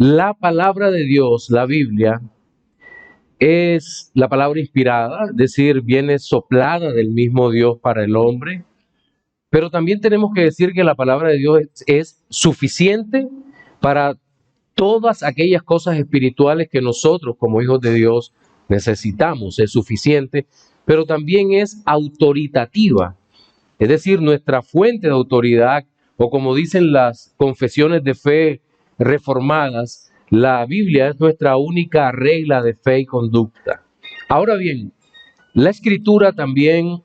La palabra de Dios, la Biblia, es la palabra inspirada, es decir, viene soplada del mismo Dios para el hombre, pero también tenemos que decir que la palabra de Dios es suficiente para todas aquellas cosas espirituales que nosotros como hijos de Dios necesitamos. Es suficiente, pero también es autoritativa, es decir, nuestra fuente de autoridad, o como dicen las confesiones de fe reformadas, la Biblia es nuestra única regla de fe y conducta. Ahora bien, la escritura también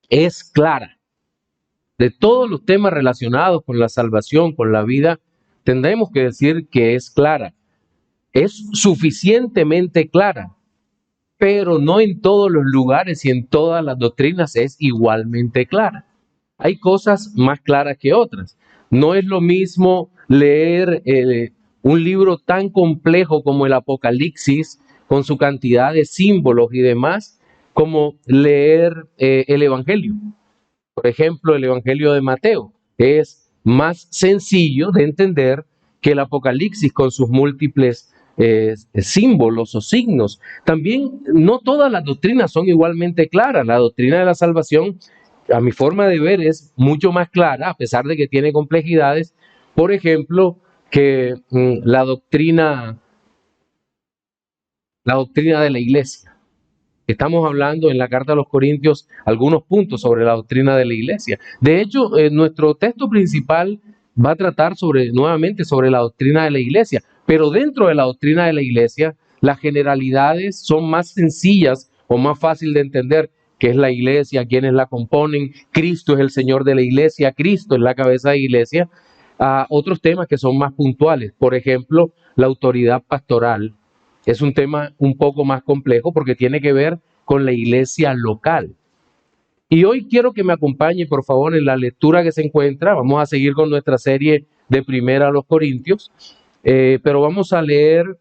es clara. De todos los temas relacionados con la salvación, con la vida, tendremos que decir que es clara. Es suficientemente clara, pero no en todos los lugares y en todas las doctrinas es igualmente clara. Hay cosas más claras que otras. No es lo mismo leer un libro tan complejo como el Apocalipsis, con su cantidad de símbolos y demás, como leer el Evangelio. Por ejemplo, el Evangelio de Mateo es más sencillo de entender que el Apocalipsis con sus múltiples símbolos o signos. También no todas las doctrinas son igualmente claras. La doctrina de la salvación, a mi forma de ver, es mucho más clara, a pesar de que tiene complejidades. Por ejemplo, que la doctrina de la iglesia. Estamos hablando en la carta a los Corintios algunos puntos sobre la doctrina de la iglesia. De hecho, nuestro texto principal va a tratar nuevamente sobre la doctrina de la iglesia, pero dentro de la doctrina de la iglesia, las generalidades son más sencillas o más fácil de entender, qué es la iglesia, quiénes la componen, Cristo es el Señor de la iglesia, Cristo es la cabeza de la iglesia, a otros temas que son más puntuales. Por ejemplo, la autoridad pastoral. Es un tema un poco más complejo porque tiene que ver con la iglesia local. Y hoy quiero que me acompañe, por favor, en la lectura que se encuentra. Vamos a seguir con nuestra serie de Primera a los Corintios, pero vamos a leer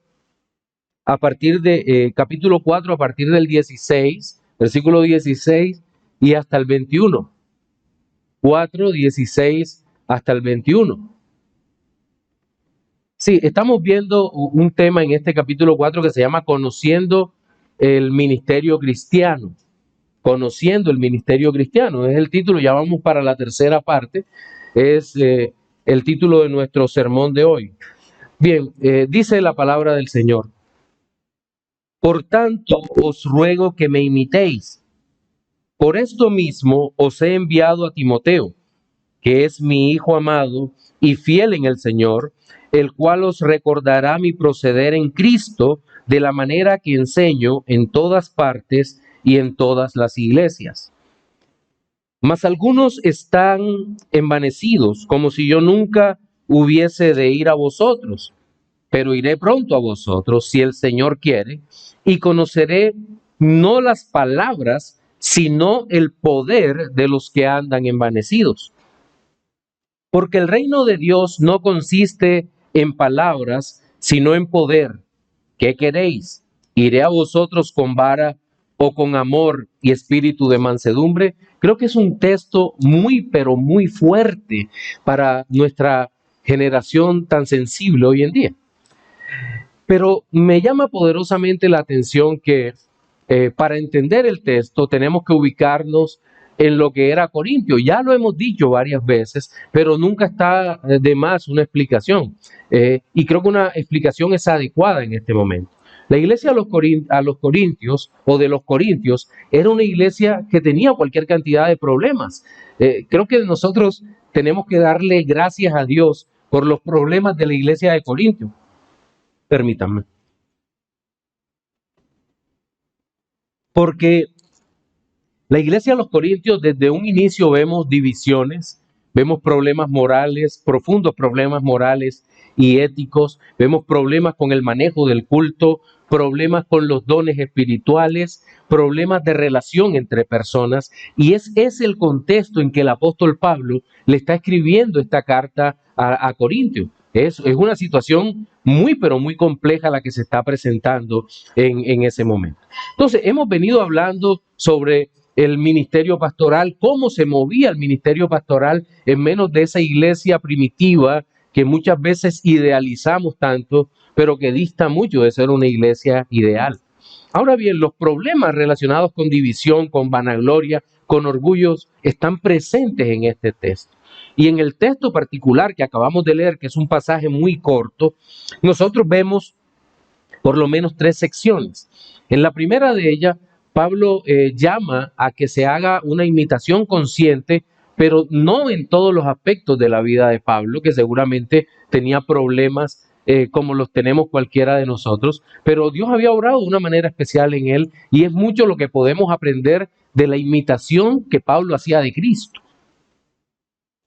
a partir de capítulo 4, a partir del 16, versículo 16 y hasta el 21. 4, 16 hasta el 21. Sí, estamos viendo un tema en este capítulo 4 que se llama Conociendo el Ministerio Cristiano. Conociendo el Ministerio Cristiano, es el título, ya vamos para la tercera parte, es el título de nuestro sermón de hoy. Bien, dice la palabra del Señor. Por tanto, os ruego que me imitéis. Por esto mismo os he enviado a Timoteo, que es mi hijo amado y fiel en el Señor, el cual os recordará mi proceder en Cristo de la manera que enseño en todas partes y en todas las iglesias. Mas algunos están envanecidos, como si yo nunca hubiese de ir a vosotros, pero iré pronto a vosotros, si el Señor quiere, y conoceré no las palabras, sino el poder de los que andan envanecidos. Porque el reino de Dios no consiste en palabras, sino en poder. ¿Qué queréis? ¿Iré a vosotros con vara o con amor y espíritu de mansedumbre? Creo que es un texto muy, pero muy fuerte para nuestra generación tan sensible hoy en día. Pero me llama poderosamente la atención que para entender el texto tenemos que ubicarnos en lo que era Corintio. Ya lo hemos dicho varias veces, pero nunca está de más una explicación. Y creo que una explicación es adecuada en este momento. La iglesia a los corintios o de los corintios era una iglesia que tenía cualquier cantidad de problemas. Creo que nosotros tenemos que darle gracias a Dios por los problemas de la iglesia de Corintio. Permítanme. Porque la iglesia de los Corintios, desde un inicio vemos divisiones, vemos problemas morales, profundos problemas morales y éticos, vemos problemas con el manejo del culto, problemas con los dones espirituales, problemas de relación entre personas, y es el contexto en que el apóstol Pablo le está escribiendo esta carta a Corintios. Es una situación muy, pero muy compleja la que se está presentando en ese momento. Entonces, hemos venido hablando sobre el ministerio pastoral, cómo se movía el ministerio pastoral en menos de esa iglesia primitiva que muchas veces idealizamos tanto, pero que dista mucho de ser una iglesia ideal. Ahora bien, los problemas relacionados con división, con vanagloria, con orgullos, están presentes en este texto. Y en el texto particular que acabamos de leer, que es un pasaje muy corto, nosotros vemos por lo menos 3 secciones. En la primera de ellas, Pablo llama a que se haga una imitación consciente, pero no en todos los aspectos de la vida de Pablo, que seguramente tenía problemas como los tenemos cualquiera de nosotros, pero Dios había obrado de una manera especial en él y es mucho lo que podemos aprender de la imitación que Pablo hacía de Cristo.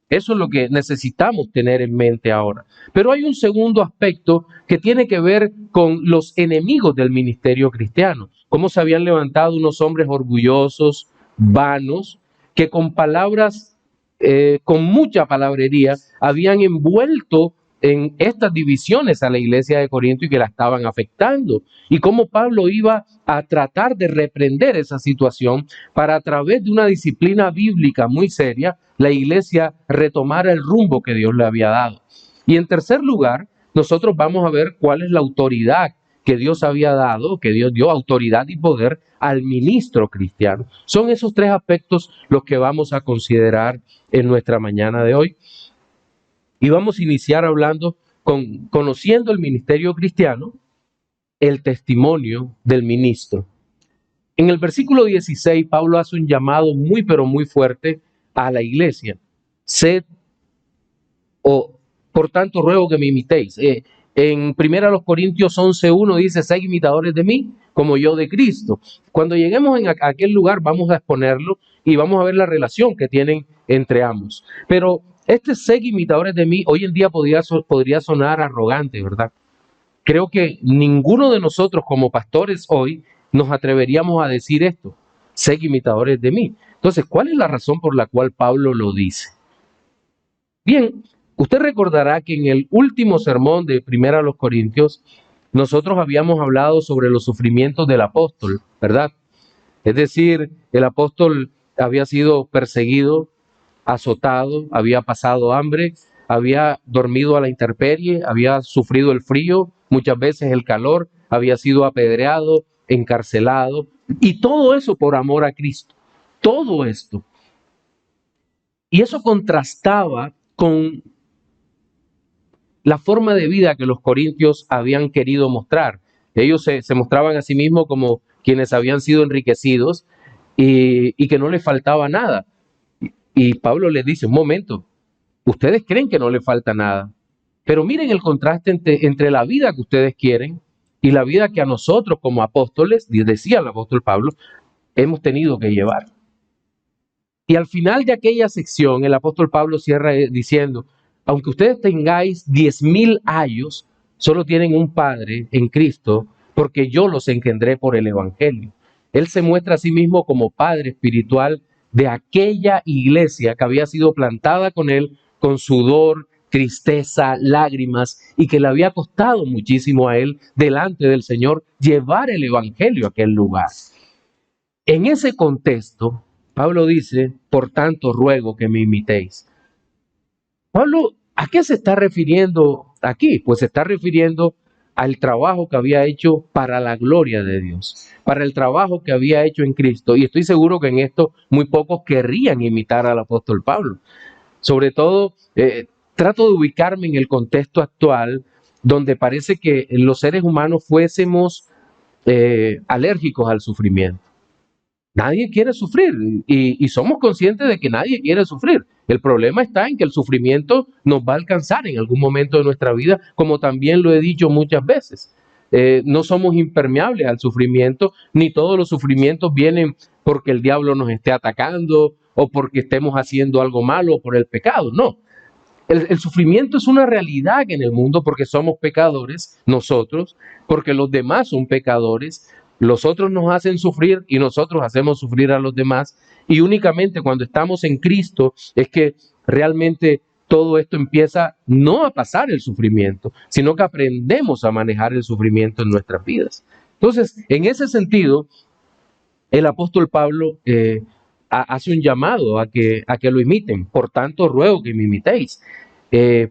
Eso es lo que necesitamos tener en mente ahora. Pero hay un segundo aspecto que tiene que ver con los enemigos del ministerio cristiano. Cómo se habían levantado unos hombres orgullosos, vanos, que con palabras, con mucha palabrería, habían envuelto en estas divisiones a la iglesia de Corinto y que la estaban afectando. Y cómo Pablo iba a tratar de reprender esa situación para, a través de una disciplina bíblica muy seria, la iglesia retomara el rumbo que Dios le había dado. Y en tercer lugar, nosotros vamos a ver cuál es la autoridad que Dios había dado, que Dios dio autoridad y poder al ministro cristiano. Son esos 3 aspectos los que vamos a considerar en nuestra mañana de hoy. Y vamos a iniciar hablando conociendo el ministerio cristiano, el testimonio del ministro. En el versículo 16, Pablo hace un llamado muy, pero muy fuerte a la iglesia. Sed, por tanto ruego que me imitéis. En 1 Corintios 11:1 dice, sed imitadores de mí, como yo de Cristo. Cuando lleguemos a aquel lugar, vamos a exponerlo y vamos a ver la relación que tienen entre ambos. Pero este sed imitadores de mí, hoy en día podría sonar arrogante, ¿verdad? Creo que ninguno de nosotros como pastores hoy nos atreveríamos a decir esto, sed imitadores de mí. Entonces, ¿cuál es la razón por la cual Pablo lo dice? Bien, usted recordará que en el último sermón de 1 Corintios, nosotros habíamos hablado sobre los sufrimientos del apóstol, ¿verdad? Es decir, el apóstol había sido perseguido, azotado, había pasado hambre, había dormido a la intemperie, había sufrido el frío, muchas veces el calor, había sido apedreado, encarcelado, y todo eso por amor a Cristo. Todo esto. Y eso contrastaba con la forma de vida que los corintios habían querido mostrar. Ellos se mostraban a sí mismos como quienes habían sido enriquecidos y que no les faltaba nada. Y Pablo les dice, un momento, ustedes creen que no les falta nada, pero miren el contraste entre la vida que ustedes quieren y la vida que a nosotros como apóstoles, decía el apóstol Pablo, hemos tenido que llevar. Y al final de aquella sección, el apóstol Pablo cierra diciendo, aunque ustedes tengáis 10,000 años, solo tienen un Padre en Cristo, porque yo los engendré por el Evangelio. Él se muestra a sí mismo como Padre espiritual de aquella iglesia que había sido plantada con él, con sudor, tristeza, lágrimas, y que le había costado muchísimo a él, delante del Señor, llevar el Evangelio a aquel lugar. En ese contexto, Pablo dice, por tanto ruego que me imitéis. Pablo, ¿a qué se está refiriendo aquí? Pues se está refiriendo al trabajo que había hecho para la gloria de Dios, para el trabajo que había hecho en Cristo. Y estoy seguro que en esto muy pocos querrían imitar al apóstol Pablo. Sobre todo, trato de ubicarme en el contexto actual, donde parece que los seres humanos fuésemos alérgicos al sufrimiento. Nadie quiere sufrir y somos conscientes de que nadie quiere sufrir. El problema está en que el sufrimiento nos va a alcanzar en algún momento de nuestra vida, como también lo he dicho muchas veces. No somos impermeables al sufrimiento, ni todos los sufrimientos vienen porque el diablo nos esté atacando o porque estemos haciendo algo malo o por el pecado. No, el sufrimiento es una realidad en el mundo porque somos pecadores nosotros, porque los demás son pecadores. Los otros nos hacen sufrir y nosotros hacemos sufrir a los demás. Y únicamente cuando estamos en Cristo es que realmente todo esto empieza no a pasar el sufrimiento, sino que aprendemos a manejar el sufrimiento en nuestras vidas. Entonces, en ese sentido, el apóstol Pablo hace un llamado a que lo imiten. Por tanto, ruego que me imitéis.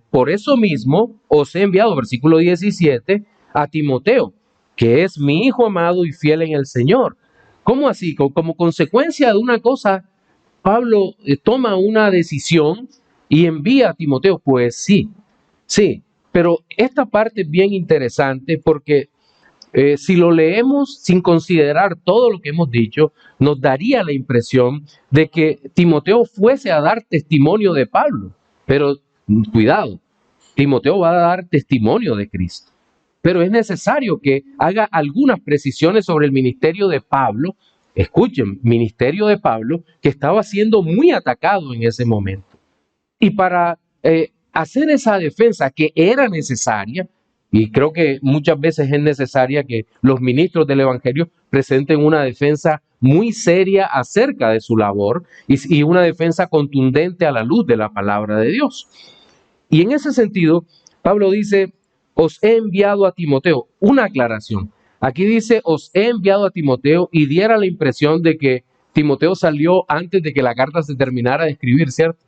Por eso mismo os he enviado, versículo 17, a Timoteo, que es mi hijo amado y fiel en el Señor. ¿Cómo así? Como consecuencia de una cosa, Pablo toma una decisión y envía a Timoteo. Pues sí, sí, pero esta parte es bien interesante porque si lo leemos sin considerar todo lo que hemos dicho, nos daría la impresión de que Timoteo fuese a dar testimonio de Pablo. Pero cuidado, Timoteo va a dar testimonio de Cristo. Pero es necesario que haga algunas precisiones sobre el ministerio de Pablo. Escuchen, ministerio de Pablo que estaba siendo muy atacado en ese momento. Y para hacer esa defensa que era necesaria, y creo que muchas veces es necesaria que los ministros del Evangelio presenten una defensa muy seria acerca de su labor y una defensa contundente a la luz de la palabra de Dios. Y en ese sentido, Pablo dice, os he enviado a Timoteo. Una aclaración. Aquí dice, os he enviado a Timoteo y diera la impresión de que Timoteo salió antes de que la carta se terminara de escribir, ¿cierto?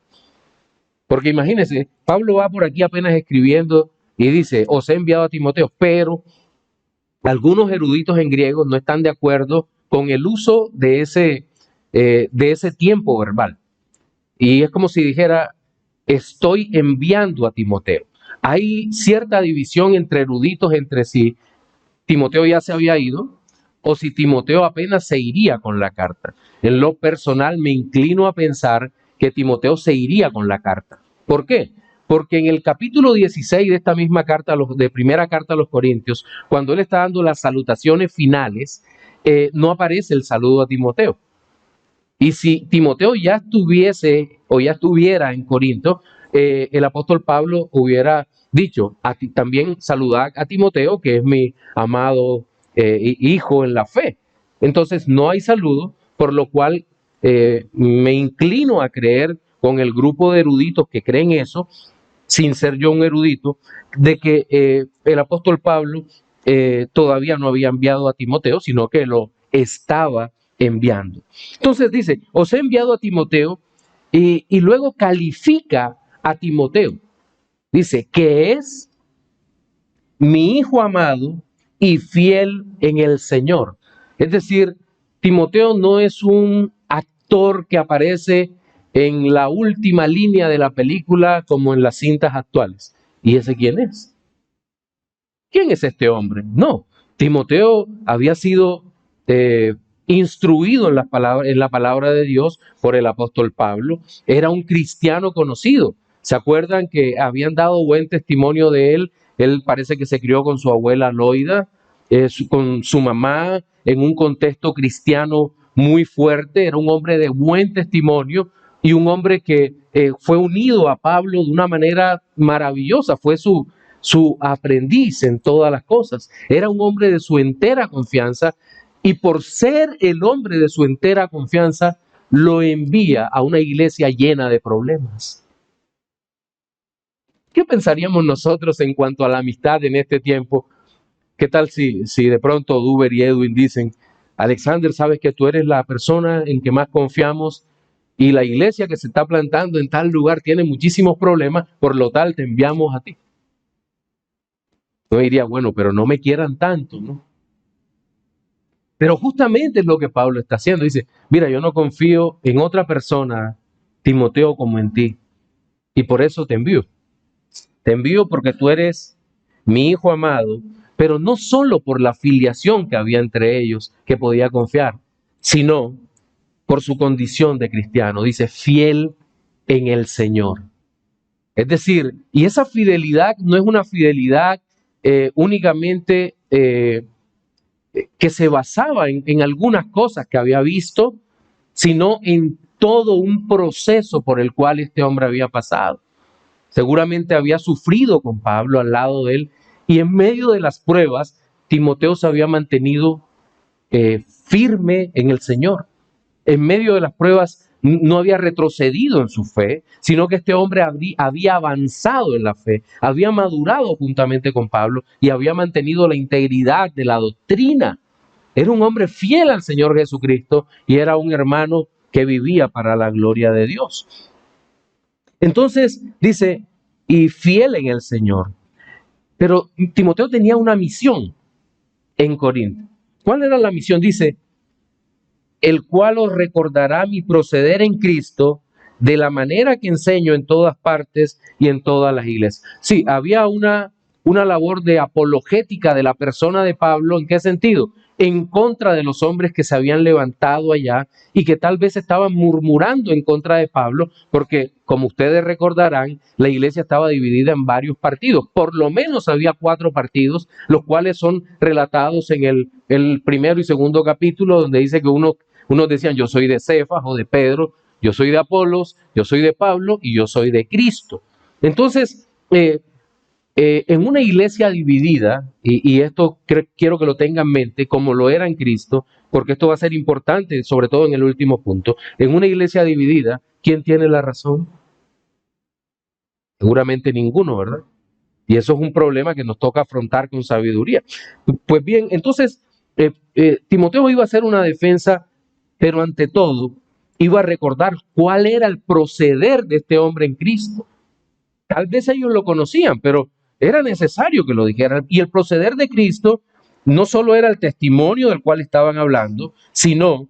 Porque imagínense, Pablo va por aquí apenas escribiendo y dice, os he enviado a Timoteo, pero algunos eruditos en griego no están de acuerdo con el uso de ese tiempo verbal. Y es como si dijera, estoy enviando a Timoteo. Hay cierta división entre eruditos entre si Timoteo ya se había ido o si Timoteo apenas se iría con la carta. En lo personal me inclino a pensar que Timoteo se iría con la carta. ¿Por qué? Porque en el capítulo 16 de esta misma carta, de primera carta a los Corintios, cuando él está dando las salutaciones finales, no aparece el saludo a Timoteo. Y si Timoteo ya estuviese o ya estuviera en Corinto, el apóstol Pablo hubiera dicho, también saludad a Timoteo, que es mi amado hijo en la fe. Entonces no hay saludo, por lo cual me inclino a creer con el grupo de eruditos que creen eso, sin ser yo un erudito, de que el apóstol Pablo todavía no había enviado a Timoteo, sino que lo estaba enviando. Entonces dice, os he enviado a Timoteo y luego califica a Timoteo. Dice que es mi hijo amado y fiel en el Señor. Es decir, Timoteo no es un actor que aparece en la última línea de la película como en las cintas actuales. ¿Y ese quién es? ¿Quién es este hombre? No, Timoteo había sido instruido en la palabra de Dios por el apóstol Pablo. Era un cristiano conocido. ¿Se acuerdan que habían dado buen testimonio de él? Él parece que se crió con su abuela Loida, con su mamá, en un contexto cristiano muy fuerte. Era un hombre de buen testimonio y un hombre que fue unido a Pablo de una manera maravillosa. Fue su aprendiz en todas las cosas. Era un hombre de su entera confianza y por ser el hombre de su entera confianza, lo envía a una iglesia llena de problemas. ¿Qué pensaríamos nosotros en cuanto a la amistad en este tiempo? ¿Qué tal si de pronto Duber y Edwin dicen, Alexander, sabes que tú eres la persona en que más confiamos y la iglesia que se está plantando en tal lugar tiene muchísimos problemas, por lo tal te enviamos a ti? Yo diría, bueno, pero no me quieran tanto, ¿no? Pero justamente es lo que Pablo está haciendo. Dice, mira, yo no confío en otra persona, Timoteo, como en ti. Y por eso te envío. Te envío porque tú eres mi hijo amado, pero no solo por la filiación que había entre ellos, que podía confiar, sino por su condición de cristiano. Dice, fiel en el Señor. Es decir, y esa fidelidad no es una fidelidad únicamente que se basaba en algunas cosas que había visto, sino en todo un proceso por el cual este hombre había pasado. Seguramente había sufrido con Pablo al lado de él y en medio de las pruebas, Timoteo se había mantenido firme en el Señor. En medio de las pruebas no había retrocedido en su fe, sino que este hombre había avanzado en la fe, había madurado juntamente con Pablo y había mantenido la integridad de la doctrina. Era un hombre fiel al Señor Jesucristo y era un hermano que vivía para la gloria de Dios. Entonces dice, y fiel en el Señor. Pero Timoteo tenía una misión en Corinto. ¿Cuál era la misión? Dice, el cual os recordará mi proceder en Cristo de la manera que enseño en todas partes y en todas las iglesias. Sí, había una labor de apologética de la persona de Pablo. ¿En qué sentido? En contra de los hombres que se habían levantado allá y que tal vez estaban murmurando en contra de Pablo, porque como ustedes recordarán, la iglesia estaba dividida en varios partidos. Por lo menos había 4 partidos, los cuales son relatados en el primero y segundo capítulo, donde dice que unos decían, yo soy de Cefas o de Pedro, yo soy de Apolos, yo soy de Pablo y yo soy de Cristo. Entonces, en una iglesia dividida, y esto quiero que lo tengan en mente, como lo era en Cristo, porque esto va a ser importante, sobre todo en el último punto, en una iglesia dividida, ¿quién tiene la razón? Seguramente ninguno, ¿verdad? Y eso es un problema que nos toca afrontar con sabiduría. Pues bien, entonces, Timoteo iba a hacer una defensa, pero ante todo, iba a recordar cuál era el proceder de este hombre en Cristo. Tal vez ellos lo conocían, pero era necesario que lo dijeran. Y el proceder de Cristo no solo era el testimonio del cual estaban hablando, sino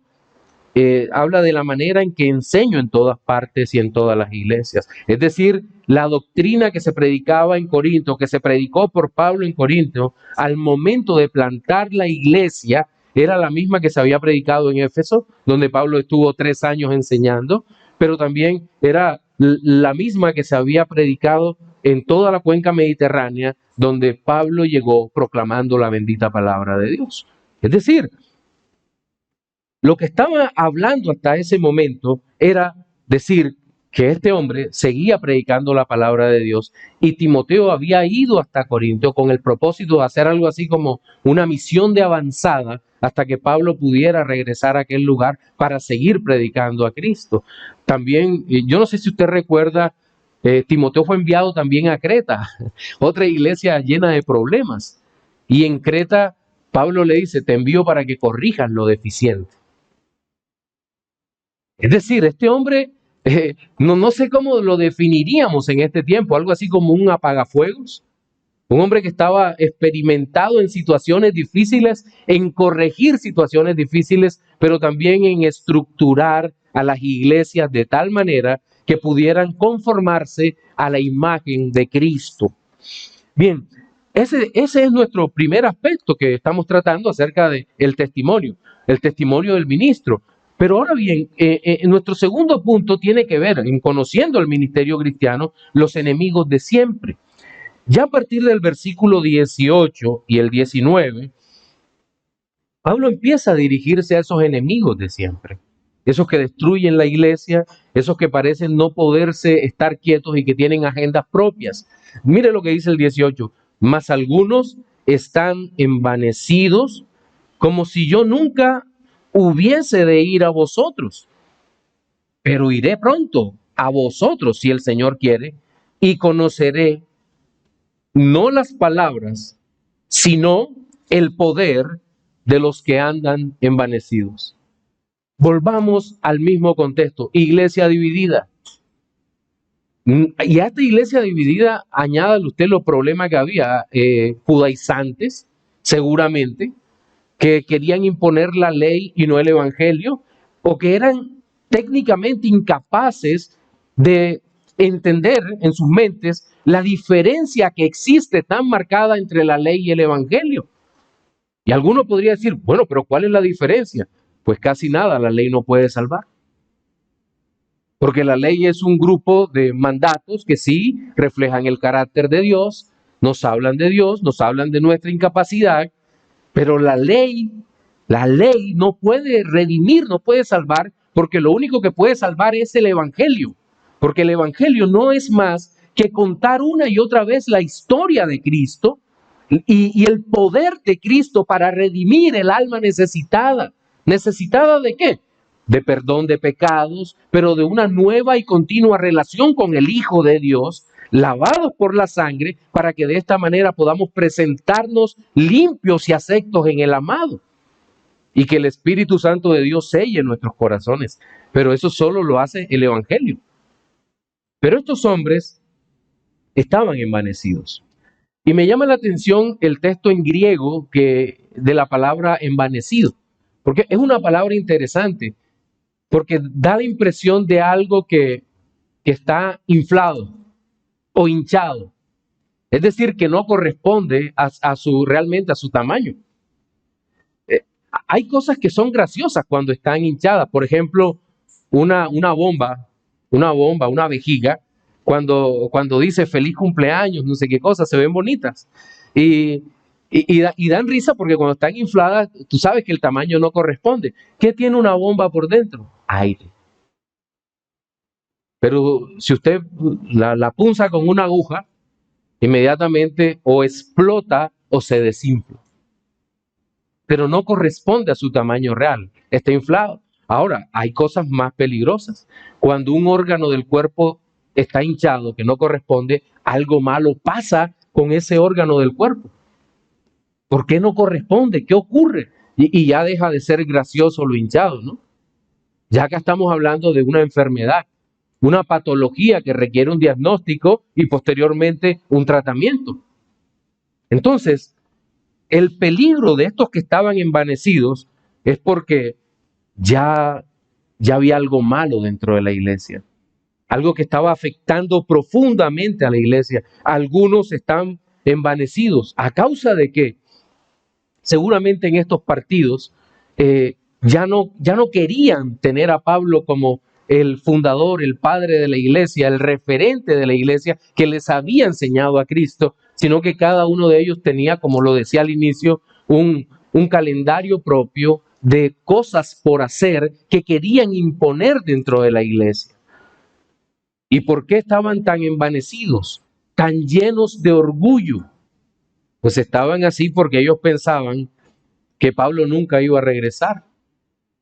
habla de la manera en que enseño en todas partes y en todas las iglesias. Es decir, la doctrina que se predicaba en Corinto, que se predicó por Pablo en Corinto, al momento de plantar la iglesia, era la misma que se había predicado en Éfeso, donde Pablo estuvo 3 años enseñando, pero también era la misma que se había predicado en toda la cuenca mediterránea, donde Pablo llegó proclamando la bendita palabra de Dios. Es decir, lo que estaba hablando hasta ese momento era decir que este hombre seguía predicando la palabra de Dios y Timoteo había ido hasta Corinto con el propósito de hacer algo así como una misión de avanzada hasta que Pablo pudiera regresar a aquel lugar para seguir predicando a Cristo. También, yo no sé si usted recuerda, Timoteo fue enviado también a Creta, otra iglesia llena de problemas. Y en Creta, Pablo le dice, te envío para que corrijas lo deficiente. Es decir, este hombre, no sé cómo lo definiríamos en este tiempo, algo así como un apagafuegos, un hombre que estaba experimentado en situaciones difíciles, en corregir situaciones difíciles, pero también en estructurar a las iglesias de tal manera que pudieran conformarse a la imagen de Cristo. Bien, ese es nuestro primer aspecto que estamos tratando acerca del testimonio, el testimonio del ministro. Pero ahora bien, nuestro segundo punto tiene que ver en conociendo el ministerio cristiano, los enemigos de siempre. Ya a partir del versículo 18 y el 19, Pablo empieza a dirigirse a esos enemigos de siempre. Esos que destruyen la iglesia, esos que parecen no poderse estar quietos y que tienen agendas propias. Mire lo que dice el 18. Mas algunos están envanecidos como si yo nunca hubiese de ir a vosotros. Pero iré pronto a vosotros si el Señor quiere y conoceré no las palabras, sino el poder de los que andan envanecidos. Volvamos al mismo contexto, iglesia dividida. Y a esta iglesia dividida, añádale usted los problemas que había, judaizantes, seguramente, que querían imponer la ley y no el evangelio, o que eran técnicamente incapaces de entender en sus mentes la diferencia que existe tan marcada entre la ley y el evangelio. Y alguno podría decir, bueno, pero ¿cuál es la diferencia? Pues casi nada, la ley no puede salvar. Porque la ley es un grupo de mandatos que sí reflejan el carácter de Dios, nos hablan de Dios, nos hablan de nuestra incapacidad, pero la ley no puede redimir, no puede salvar, porque lo único que puede salvar es el evangelio. Porque el evangelio no es más que contar una y otra vez la historia de Cristo y el poder de Cristo para redimir el alma necesitada. ¿Necesitada de qué? De perdón de pecados, pero de una nueva y continua relación con el Hijo de Dios, lavados por la sangre, para que de esta manera podamos presentarnos limpios y aceptos en el amado. Y que el Espíritu Santo de Dios selle nuestros corazones. Pero eso solo lo hace el Evangelio. Pero estos hombres estaban envanecidos. Y me llama la atención el texto en griego de la palabra envanecido, porque es una palabra interesante, porque da la impresión de algo que está inflado o hinchado. Es decir, que no corresponde realmente a su tamaño. Hay cosas que son graciosas cuando están hinchadas. Por ejemplo, una bomba, una vejiga, cuando dice feliz cumpleaños, no sé qué cosas, se ven bonitas. Y dan risa porque cuando están infladas, tú sabes que el tamaño no corresponde. ¿Qué tiene una bomba por dentro? Aire. Pero si usted la punza con una aguja, inmediatamente o explota o se desinfla. Pero no corresponde a su tamaño real, está inflado. Ahora, hay cosas más peligrosas. Cuando un órgano del cuerpo está hinchado, que no corresponde, algo malo pasa con ese órgano del cuerpo. ¿Por qué no corresponde? ¿Qué ocurre? Y ya deja de ser gracioso lo hinchado, ¿no? Ya que estamos hablando de una enfermedad, una patología que requiere un diagnóstico y posteriormente un tratamiento. Entonces, el peligro de estos que estaban envanecidos es porque ya había algo malo dentro de la iglesia, algo que estaba afectando profundamente a la iglesia. Algunos están envanecidos. ¿A causa de qué? Seguramente en estos partidos ya no querían tener a Pablo como el fundador, el padre de la iglesia, el referente de la iglesia que les había enseñado a Cristo, sino que cada uno de ellos tenía, como lo decía al inicio, un calendario propio de cosas por hacer que querían imponer dentro de la iglesia. ¿Y por qué estaban tan envanecidos, tan llenos de orgullo? Pues estaban así porque ellos pensaban que Pablo nunca iba a regresar.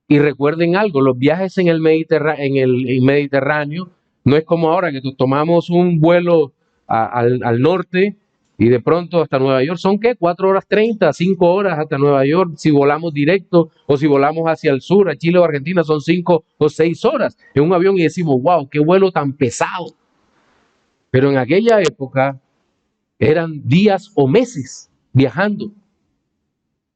Y recuerden algo, los viajes en el Mediterráneo no es como ahora que tomamos un vuelo al norte y de pronto hasta Nueva York. ¿Son qué? 4 horas 30, 5 horas hasta Nueva York si volamos directo, o si volamos hacia el sur, a Chile o Argentina, son 5 o 6 horas en un avión y decimos, wow, qué vuelo tan pesado. Pero en aquella época eran días o meses viajando,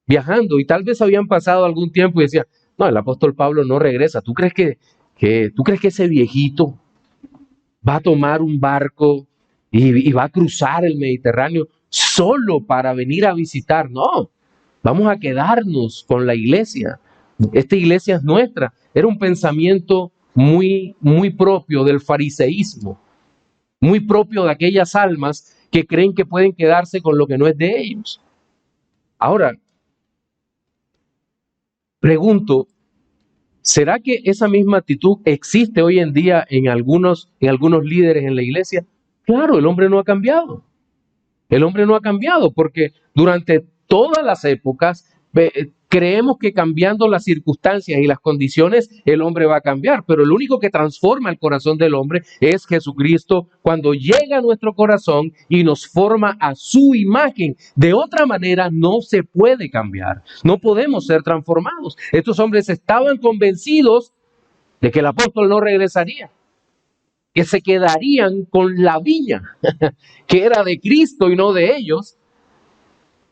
y tal vez habían pasado algún tiempo y decían, no, el apóstol Pablo no regresa. ¿Tú crees que ese viejito va a tomar un barco y va a cruzar el Mediterráneo solo para venir a visitar? No, vamos a quedarnos con la iglesia. Esta iglesia es nuestra. Era un pensamiento muy, muy propio del fariseísmo, muy propio de aquellas almas que creen que pueden quedarse con lo que no es de ellos. Ahora, pregunto, ¿será que esa misma actitud existe hoy en día en algunos líderes en la iglesia? Claro, el hombre no ha cambiado. El hombre no ha cambiado porque durante todas las épocas creemos que cambiando las circunstancias y las condiciones el hombre va a cambiar, pero lo único que transforma el corazón del hombre es Jesucristo cuando llega a nuestro corazón y nos forma a su imagen. De otra manera no se puede cambiar, no podemos ser transformados. Estos hombres estaban convencidos de que el apóstol no regresaría, que se quedarían con la viña que era de Cristo y no de ellos.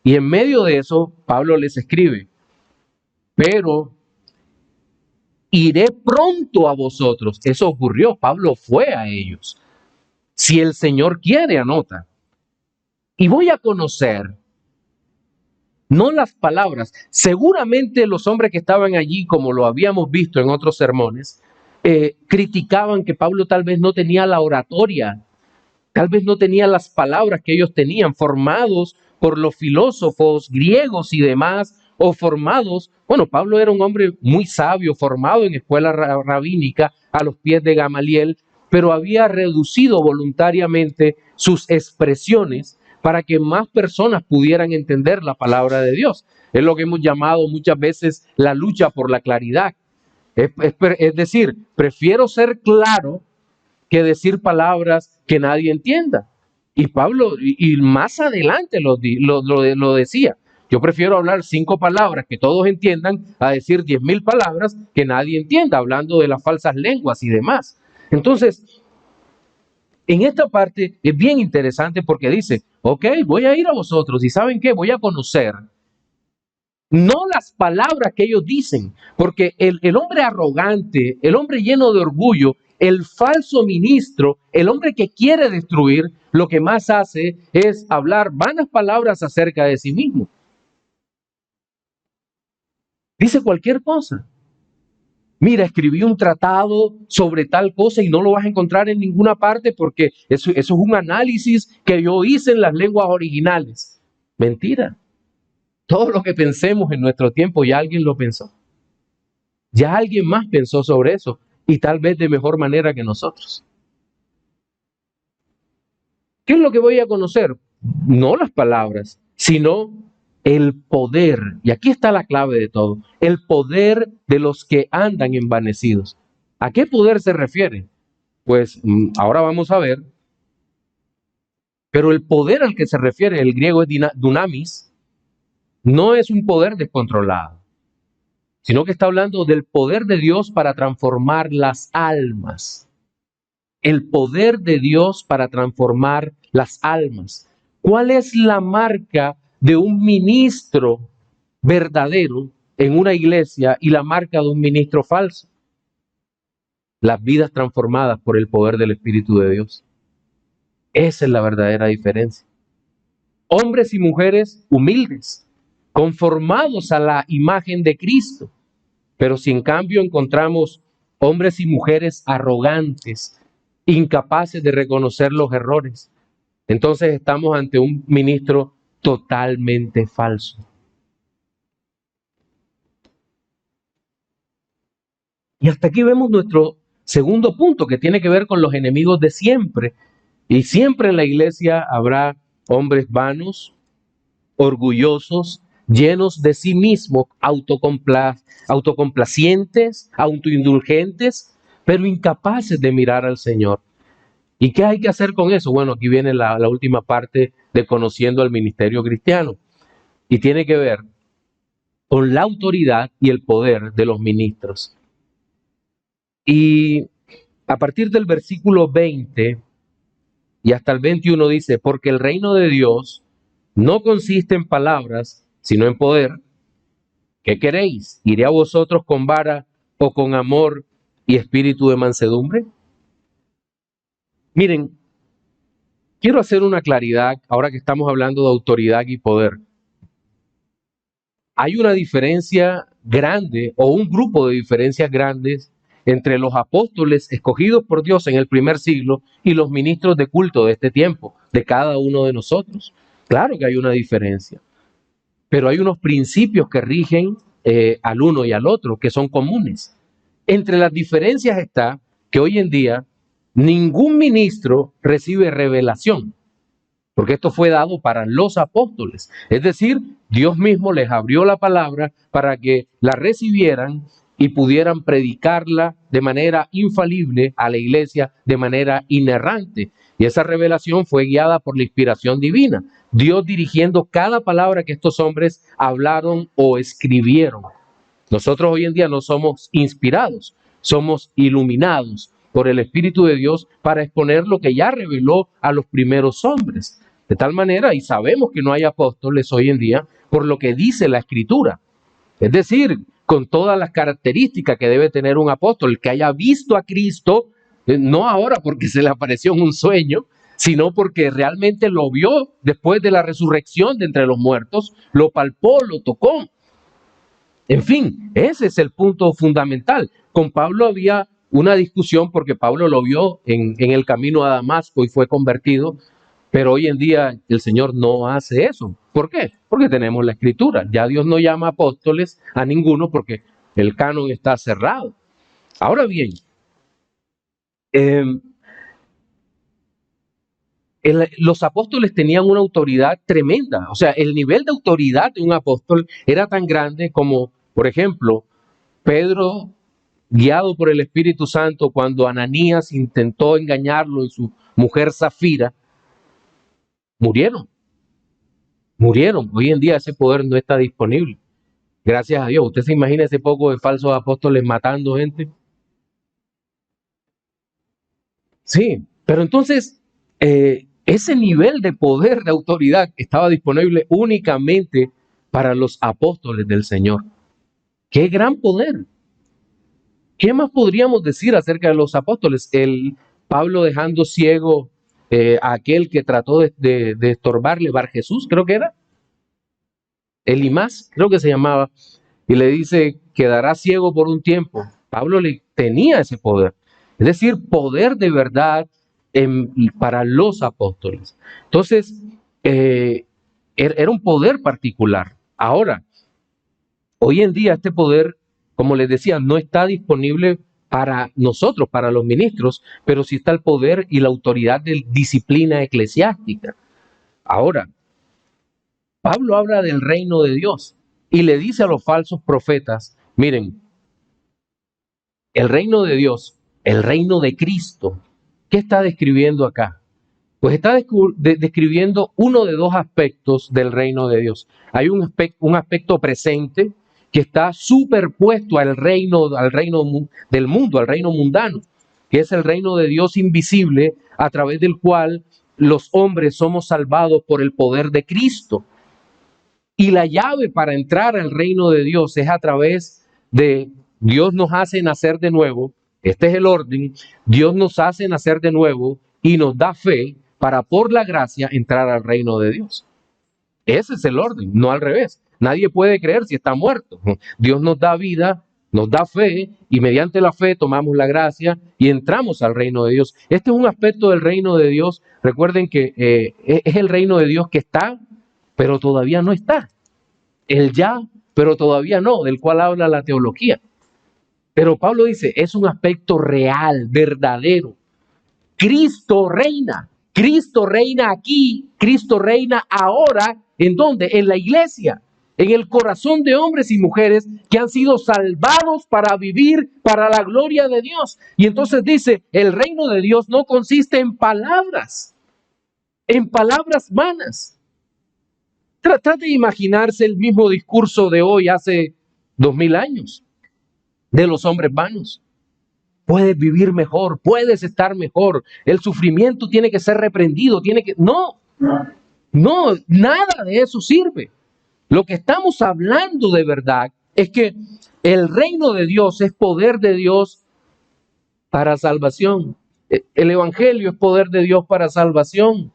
Y en medio de eso, Pablo les escribe, pero iré pronto a vosotros. Eso ocurrió, Pablo fue a ellos. Si el Señor quiere, anota. Y voy a conocer, no las palabras, seguramente los hombres que estaban allí, como lo habíamos visto en otros sermones, criticaban que Pablo tal vez no tenía la oratoria, tal vez no tenía las palabras que ellos tenían, formados por los filósofos griegos y demás, o formados, bueno, Pablo era un hombre muy sabio, formado en escuela rabínica a los pies de Gamaliel, pero había reducido voluntariamente sus expresiones para que más personas pudieran entender la palabra de Dios. Es lo que hemos llamado muchas veces la lucha por la claridad. Es decir, prefiero ser claro que decir palabras que nadie entienda. Y Pablo, y más adelante lo decía, yo prefiero hablar 5 palabras que todos entiendan a decir 10,000 palabras que nadie entienda, hablando de las falsas lenguas y demás. Entonces, En esta parte es bien interesante porque dice, ok, voy a ir a vosotros y ¿saben qué? Voy a conocer no las palabras que ellos dicen, porque el hombre arrogante, el hombre lleno de orgullo, el falso ministro, el hombre que quiere destruir, lo que más hace es hablar vanas palabras acerca de sí mismo. Dice cualquier cosa. Mira, escribí un tratado sobre tal cosa y no lo vas a encontrar en ninguna parte porque eso es un análisis que yo hice en las lenguas originales. Mentira. Todo lo que pensemos en nuestro tiempo ya alguien lo pensó. Ya alguien más pensó sobre eso y tal vez de mejor manera que nosotros. ¿Qué es lo que voy a conocer? No las palabras, sino el poder. Y aquí está la clave de todo. El poder de los que andan envanecidos. ¿A qué poder se refiere? Pues ahora vamos a ver. Pero el poder al que se refiere el griego es dunamis. No es un poder descontrolado, sino que está hablando del poder de Dios para transformar las almas. El poder de Dios para transformar las almas. ¿Cuál es la marca de un ministro verdadero en una iglesia y la marca de un ministro falso? Las vidas transformadas por el poder del Espíritu de Dios. Esa es la verdadera diferencia. Hombres y mujeres humildes, conformados a la imagen de Cristo. Pero si en cambio encontramos hombres y mujeres arrogantes, incapaces de reconocer los errores, entonces estamos ante un ministro totalmente falso. Y hasta aquí vemos nuestro segundo punto, que tiene que ver con los enemigos de siempre. Y siempre en la iglesia habrá hombres vanos, orgullosos, llenos de sí mismos, autocomplacientes, autoindulgentes, pero incapaces de mirar al Señor. ¿Y qué hay que hacer con eso? Bueno, aquí viene la última parte de conociendo al ministerio cristiano. Y tiene que ver con la autoridad y el poder de los ministros. Y a partir del versículo 20 y hasta el 21 dice, porque el reino de Dios no consiste en palabras, sino en poder. ¿Qué queréis? ¿Iré a vosotros con vara o con amor y espíritu de mansedumbre? Miren, quiero hacer una claridad ahora que estamos hablando de autoridad y poder. Hay una diferencia grande o un grupo de diferencias grandes entre los apóstoles escogidos por Dios en el primer siglo y los ministros de culto de este tiempo, de cada uno de nosotros. Claro que hay una diferencia, pero hay unos principios que rigen al uno y al otro, que son comunes. Entre las diferencias está que hoy en día ningún ministro recibe revelación, porque esto fue dado para los apóstoles. Es decir, Dios mismo les abrió la palabra para que la recibieran y pudieran predicarla de manera infalible a la iglesia, de manera inerrante. Y esa revelación fue guiada por la inspiración divina, Dios dirigiendo cada palabra que estos hombres hablaron o escribieron. Nosotros hoy en día no somos inspirados, somos iluminados por el Espíritu de Dios para exponer lo que ya reveló a los primeros hombres. De tal manera, y sabemos que no hay apóstoles hoy en día por lo que dice la Escritura. Es decir, con todas las características que debe tener un apóstol, que haya visto a Cristo, no ahora porque se le apareció en un sueño, sino porque realmente lo vio después de la resurrección de entre los muertos, lo palpó, lo tocó. En fin, ese es el punto fundamental. Con Pablo había una discusión porque Pablo lo vio en el camino a Damasco y fue convertido, pero hoy en día el Señor no hace eso. ¿Por qué? Porque tenemos la Escritura. Ya Dios no llama apóstoles a ninguno porque el canon está cerrado. Ahora bien, los apóstoles tenían una autoridad tremenda. O sea, el nivel de autoridad de un apóstol era tan grande como, por ejemplo, Pedro, guiado por el Espíritu Santo, cuando Ananías intentó engañarlo y su mujer Zafira, murieron. Murieron. Hoy en día ese poder no está disponible. Gracias a Dios. ¿Usted se imagina ese poco de falsos apóstoles matando gente? Sí. Pero entonces, ese nivel de poder, de autoridad, estaba disponible únicamente para los apóstoles del Señor. ¡Qué gran poder! ¿Qué más podríamos decir acerca de los apóstoles? El Pablo dejando ciego a aquel que trató de estorbarle, Bar Jesús, creo que era. Elimás, creo que se llamaba, y le dice, quedará ciego por un tiempo. Pablo le tenía ese poder, es decir, poder de verdad para los apóstoles. Entonces, era un poder particular. Ahora, hoy en día este poder, como les decía, no está disponible para nosotros, para los ministros, pero sí está el poder y la autoridad de disciplina eclesiástica. Ahora, Pablo habla del reino de Dios y le dice a los falsos profetas, miren, el reino de Dios, el reino de Cristo, ¿qué está describiendo acá? Pues está describiendo uno de dos aspectos del reino de Dios. Hay un aspecto presente que está superpuesto al reino del mundo, al reino mundano, que es el reino de Dios invisible a través del cual los hombres somos salvados por el poder de Cristo. Y la llave para entrar al reino de Dios es a través de Dios nos hace nacer de nuevo. Este es el orden. Dios nos hace nacer de nuevo y nos da fe para por la gracia entrar al reino de Dios. Ese es el orden, no al revés. Nadie puede creer si está muerto. Dios nos da vida, nos da fe y mediante la fe tomamos la gracia y entramos al reino de Dios. Este es un aspecto del reino de Dios. Recuerden que es el reino de Dios que está, pero todavía no está. El ya, pero todavía no, del cual habla la teología. Pero Pablo dice, es un aspecto real, verdadero. Cristo reina aquí, Cristo reina ahora, ¿en dónde? En la iglesia, en el corazón de hombres y mujeres que han sido salvados para vivir para la gloria de Dios. Y entonces dice, el reino de Dios no consiste en palabras vanas. Trate de imaginarse el mismo discurso de hoy hace 2000 años, de los hombres vanos. Puedes vivir mejor, puedes estar mejor, el sufrimiento tiene que ser reprendido, No, nada de eso sirve. Lo que estamos hablando de verdad es que el reino de Dios es poder de Dios para salvación. El evangelio es poder de Dios para salvación.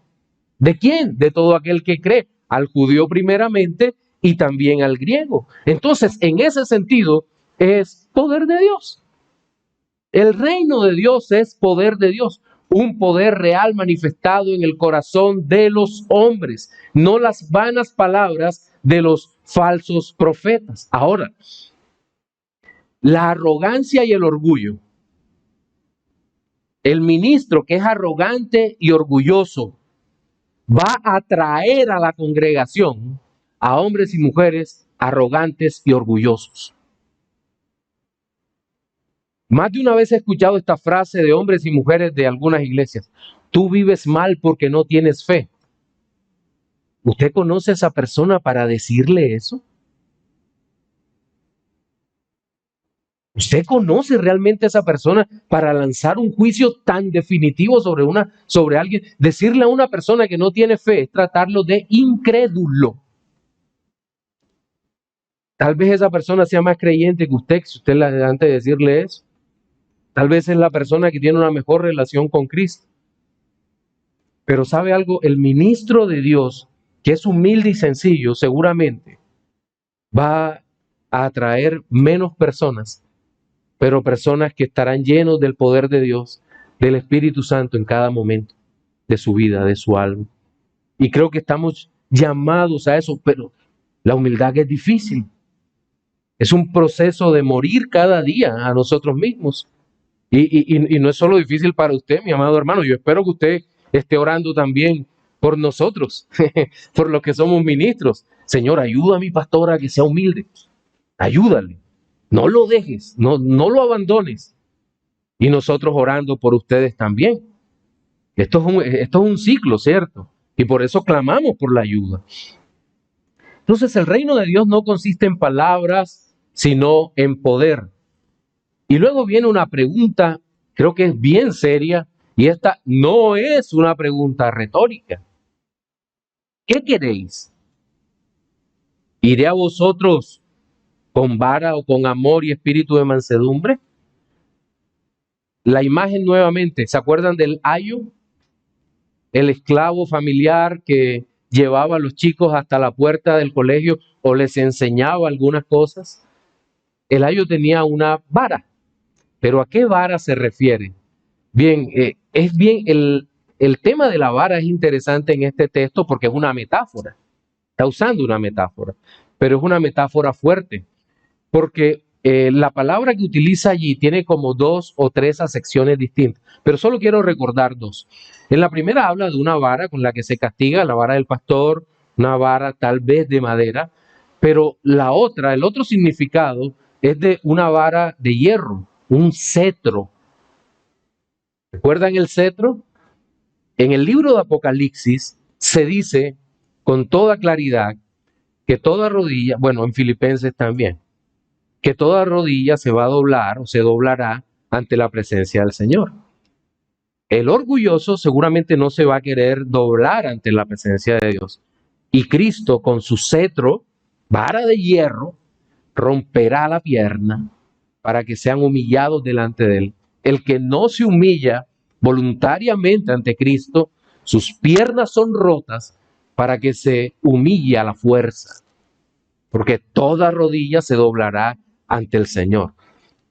¿De quién? De todo aquel que cree, al judío primeramente y también al griego. Entonces, en ese sentido, es poder de Dios. El reino de Dios es poder de Dios, un poder real manifestado en el corazón de los hombres, no las vanas palabras de los falsos profetas. Ahora, la arrogancia y el orgullo. El ministro que es arrogante y orgulloso va a atraer a la congregación a hombres y mujeres arrogantes y orgullosos. Más de una vez he escuchado esta frase de hombres y mujeres de algunas iglesias. Tú vives mal porque no tienes fe. ¿Usted conoce a esa persona para decirle eso? ¿Usted conoce realmente a esa persona para lanzar un juicio tan definitivo sobre alguien? Decirle a una persona que no tiene fe es tratarlo de incrédulo. Tal vez esa persona sea más creyente que usted, si usted antes de decirle eso. Tal vez es la persona que tiene una mejor relación con Cristo. Pero ¿sabe algo? El ministro de Dios, que es humilde y sencillo, seguramente va a atraer menos personas, pero personas que estarán llenos del poder de Dios, del Espíritu Santo en cada momento de su vida, de su alma. Y creo que estamos llamados a eso, pero la humildad es difícil. Es un proceso de morir cada día a nosotros mismos. Y no es solo difícil para usted, mi amado hermano. Yo espero que usted esté orando también por nosotros, por los que somos ministros. Señor, ayuda a mi pastor a que sea humilde. Ayúdale. No lo dejes, no lo abandones. Y nosotros orando por ustedes también. Esto es un ciclo, ¿cierto? Y por eso clamamos por la ayuda. Entonces, el reino de Dios no consiste en palabras, sino en poder. Y luego viene una pregunta, creo que es bien seria, Y esta no es una pregunta retórica. ¿Qué queréis? ¿Iré a vosotros con vara o con amor y espíritu de mansedumbre? La imagen nuevamente, ¿se acuerdan del ayo? El esclavo familiar que llevaba a los chicos hasta la puerta del colegio o les enseñaba algunas cosas. El ayo tenía una vara, pero ¿a qué vara se refiere? Bien, el tema de la vara es interesante en este texto porque es una metáfora. Está usando una metáfora, pero es una metáfora fuerte, porque la palabra que utiliza allí tiene como 2 o 3 acepciones distintas, pero solo quiero recordar 2. En la primera habla de una vara con la que se castiga, la vara del pastor, una vara tal vez de madera, pero la otra, el otro significado es de una vara de hierro, un cetro. ¿Recuerdan el cetro? En el libro de Apocalipsis se dice con toda claridad que toda rodilla, bueno, en Filipenses también, que toda rodilla se va a doblar o se doblará ante la presencia del Señor. El orgulloso seguramente no se va a querer doblar ante la presencia de Dios. Y Cristo con su cetro, vara de hierro, romperá la pierna para que sean humillados delante de Él. El que no se humilla voluntariamente ante Cristo, sus piernas son rotas para que se humille a la fuerza, porque toda rodilla se doblará ante el Señor.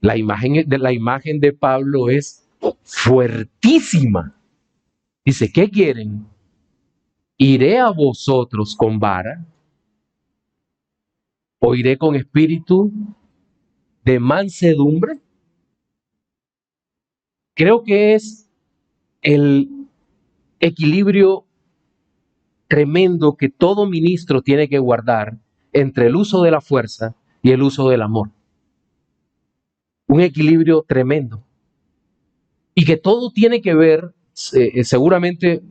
La imagen de Pablo es fuertísima. Dice, ¿qué quieren? ¿Iré a vosotros con vara? ¿O iré con espíritu de mansedumbre? Creo que es el equilibrio tremendo que todo ministro tiene que guardar entre el uso de la fuerza y el uso del amor. Un equilibrio tremendo. Y que todo tiene que ver, seguramente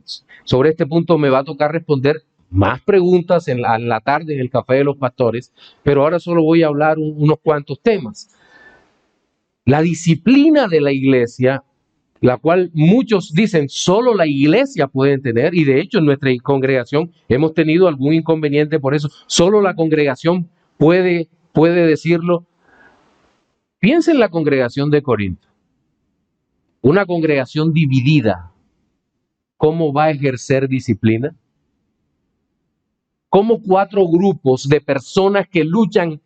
sobre este punto me va a tocar responder más preguntas en la tarde en el Café de los Pastores, pero ahora solo voy a hablar unos cuantos temas. La disciplina de la iglesia, la cual muchos dicen solo la iglesia puede tener, y de hecho en nuestra congregación hemos tenido algún inconveniente por eso, solo la congregación puede decirlo. Piensa en la congregación de Corinto, una congregación dividida, ¿cómo va a ejercer disciplina? ¿Cómo 4 grupos de personas que luchan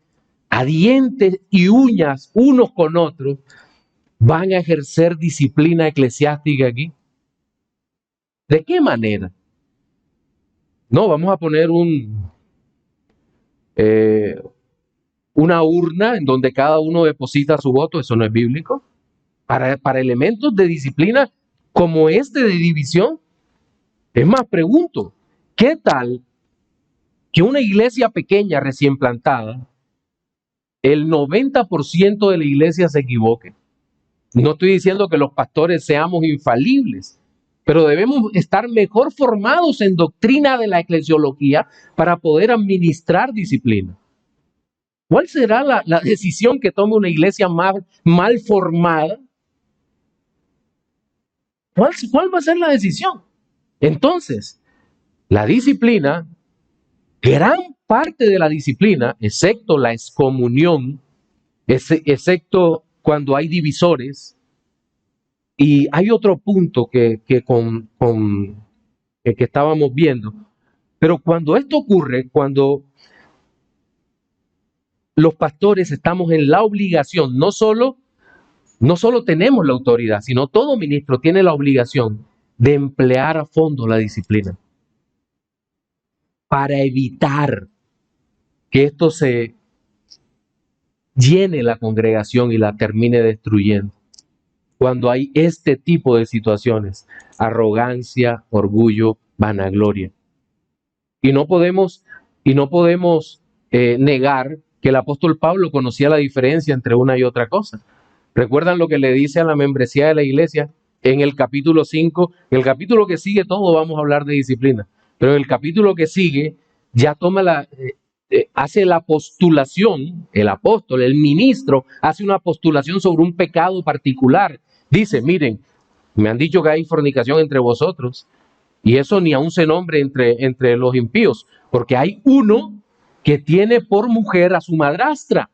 a dientes y uñas unos con otros van a ejercer disciplina eclesiástica aquí? ¿De qué manera? No, vamos a poner una urna en donde cada uno deposita su voto, eso no es bíblico. Para elementos de disciplina como este de división, es más, pregunto, ¿qué tal que una iglesia pequeña recién plantada, el 90% de la iglesia se equivoque? No estoy diciendo que los pastores seamos infalibles, pero debemos estar mejor formados en doctrina de la eclesiología para poder administrar disciplina. ¿Cuál será la decisión que tome una iglesia mal formada? ¿Cuál va a ser la decisión? Entonces, la disciplina, gran parte de la disciplina, excepto la excomunión, excepto cuando hay divisores, y hay otro punto que estábamos viendo, pero cuando esto ocurre, cuando los pastores estamos en la obligación, no solo tenemos la autoridad, sino todo ministro tiene la obligación de emplear a fondo la disciplina para evitar que esto se llene la congregación y la termine destruyendo. Cuando hay este tipo de situaciones, arrogancia, orgullo, vanagloria. Y no podemos negar que el apóstol Pablo conocía la diferencia entre una y otra cosa. ¿Recuerdan lo que le dice a la membresía de la iglesia en el capítulo 5? En el capítulo que sigue todo vamos a hablar de disciplina, pero en el capítulo que sigue ya hace la postulación, el apóstol, el ministro, hace una postulación sobre un pecado particular. Dice, miren, Me han dicho que hay fornicación entre vosotros, y eso ni aún se nombre entre los impíos, porque hay uno que tiene por mujer a su madrastra.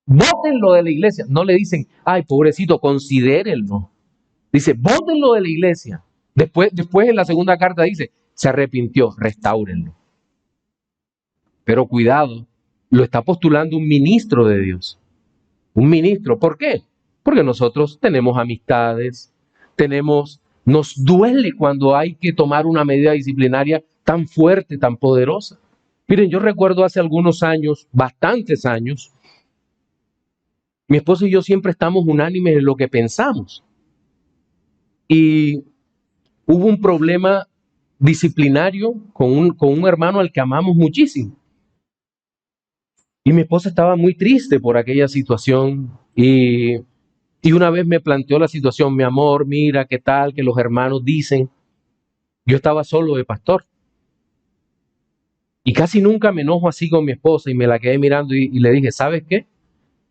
Bótenlo de la iglesia. No le dicen, ay, pobrecito, considérenlo. Dice, bótenlo de la iglesia. Después en la segunda carta dice, se arrepintió, restáurenlo. Pero cuidado, lo está postulando un ministro de Dios. Un ministro. ¿Por qué? Porque nosotros tenemos amistades, nos duele cuando hay que tomar una medida disciplinaria tan fuerte, tan poderosa. Miren, yo recuerdo hace algunos años, bastantes años, mi esposo y yo siempre estamos unánimes en lo que pensamos. Y hubo un problema disciplinario con un hermano al que amamos muchísimo. Y mi esposa estaba muy triste por aquella situación y una vez me planteó la situación, mi amor, mira qué tal que los hermanos dicen. Yo estaba solo de pastor. Y casi nunca me enojo así con mi esposa y me la quedé mirando y le dije, ¿sabes qué?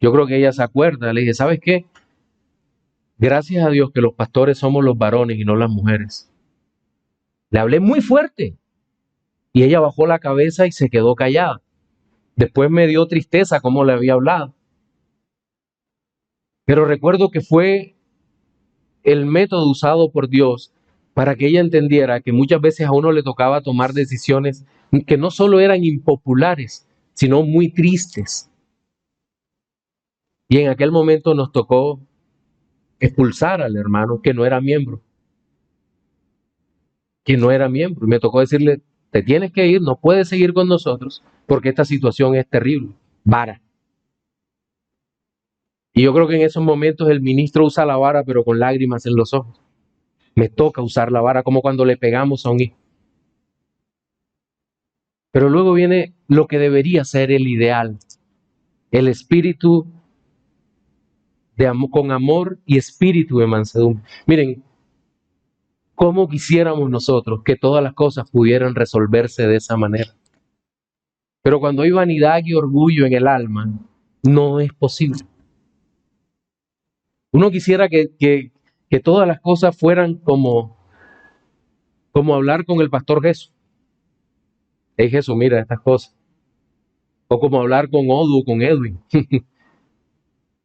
Yo creo que ella se acuerda. Le dije, ¿sabes qué? Gracias a Dios que los pastores somos los varones y no las mujeres. Le hablé muy fuerte y ella bajó la cabeza y se quedó callada. Después me dio tristeza cómo le había hablado. Pero recuerdo que fue el método usado por Dios para que ella entendiera que muchas veces a uno le tocaba tomar decisiones que no solo eran impopulares, sino muy tristes. Y en aquel momento nos tocó expulsar al hermano que no era miembro. Y me tocó decirle, te tienes que ir, no puedes seguir con nosotros porque esta situación es terrible. Vara. Y yo creo que en esos momentos el ministro usa la vara pero con lágrimas en los ojos. Me toca usar la vara como cuando le pegamos a un hijo. Pero luego viene lo que debería ser el ideal, el espíritu con amor y espíritu de mansedumbre. Miren, ¿cómo quisiéramos nosotros que todas las cosas pudieran resolverse de esa manera? Pero cuando hay vanidad y orgullo en el alma, no es posible. Uno quisiera que todas las cosas fueran como hablar con el pastor Jesús. Hey Jesús, mira estas cosas. O como hablar con Odu, con Edwin.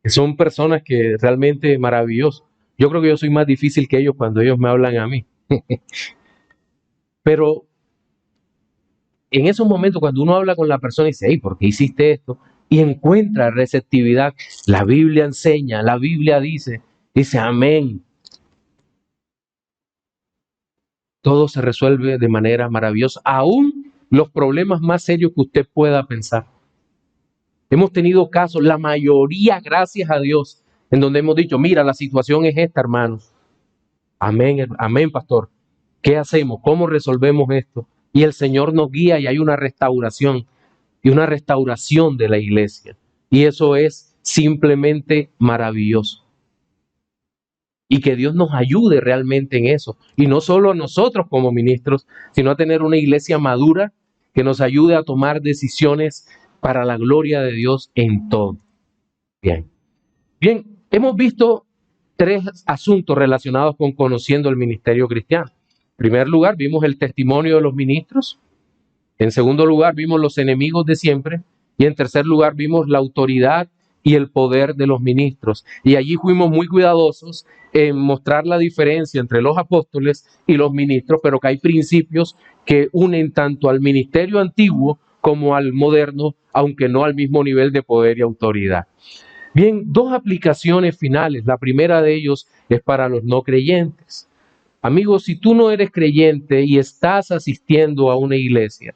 Que son personas que realmente maravillosas. Yo creo que yo soy más difícil que ellos cuando ellos me hablan a mí. Pero en esos momentos cuando uno habla con la persona y dice, hey, ¿por qué hiciste esto? Y encuentra receptividad. La Biblia enseña, la Biblia dice amén. Todo se resuelve de manera maravillosa. Aún los problemas más serios que usted pueda pensar. Hemos tenido casos, la mayoría, gracias a Dios, en donde hemos dicho, mira, la situación es esta, hermanos. Amén, amén, pastor. ¿Qué hacemos? ¿Cómo resolvemos esto? Y el Señor nos guía y hay una restauración de la iglesia. Y eso es simplemente maravilloso. Y que Dios nos ayude realmente en eso. Y no solo a nosotros como ministros, sino a tener una iglesia madura que nos ayude a tomar decisiones para la gloria de Dios en todo. Bien. Bien, hemos visto tres asuntos relacionados con conociendo el ministerio cristiano. En primer lugar, vimos el testimonio de los ministros. En segundo lugar, vimos los enemigos de siempre. Y en tercer lugar, vimos la autoridad y el poder de los ministros. Y allí fuimos muy cuidadosos en mostrar la diferencia entre los apóstoles y los ministros, pero que hay principios que unen tanto al ministerio antiguo como al moderno, aunque no al mismo nivel de poder y autoridad. Bien, dos aplicaciones finales. La primera de ellos es para los no creyentes. Amigos, si tú no eres creyente y estás asistiendo a una iglesia,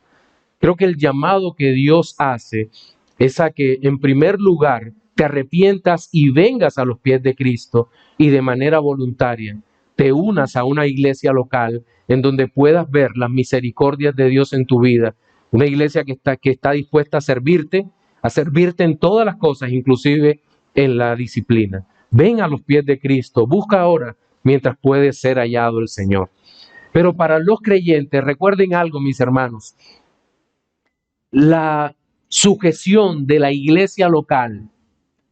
creo que el llamado que Dios hace es a que en primer lugar te arrepientas y vengas a los pies de Cristo y de manera voluntaria te unas a una iglesia local en donde puedas ver las misericordias de Dios en tu vida. Una iglesia que está dispuesta a servirte en todas las cosas, inclusive en la disciplina. Ven a los pies de Cristo, busca ahora mientras puede ser hallado el Señor. Pero para los creyentes, recuerden algo, mis hermanos, la sujeción de la iglesia local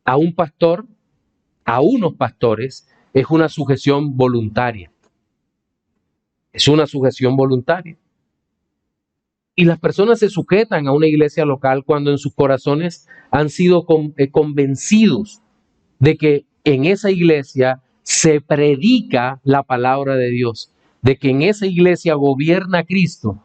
a un pastor a unos pastores es una sujeción voluntaria. Es una sujeción voluntaria. Y las personas se sujetan a una iglesia local cuando en sus corazones han sido convencidos de que en esa iglesia se predica la palabra de Dios, de que en esa iglesia gobierna Cristo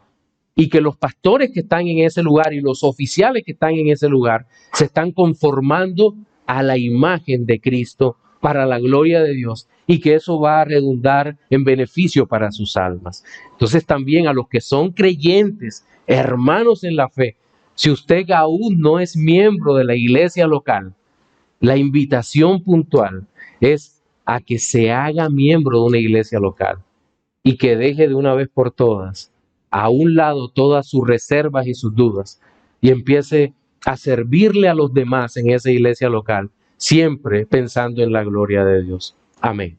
y que los pastores que están en ese lugar y los oficiales que están en ese lugar se están conformando a la imagen de Cristo para la gloria de Dios y que eso va a redundar en beneficio para sus almas. Entonces también a los que son creyentes, hermanos en la fe, si usted aún no es miembro de la iglesia local, la invitación puntual es a que se haga miembro de una iglesia local y que deje de una vez por todas a un lado todas sus reservas y sus dudas y empiece a servirle a los demás en esa iglesia local, siempre pensando en la gloria de Dios. Amén.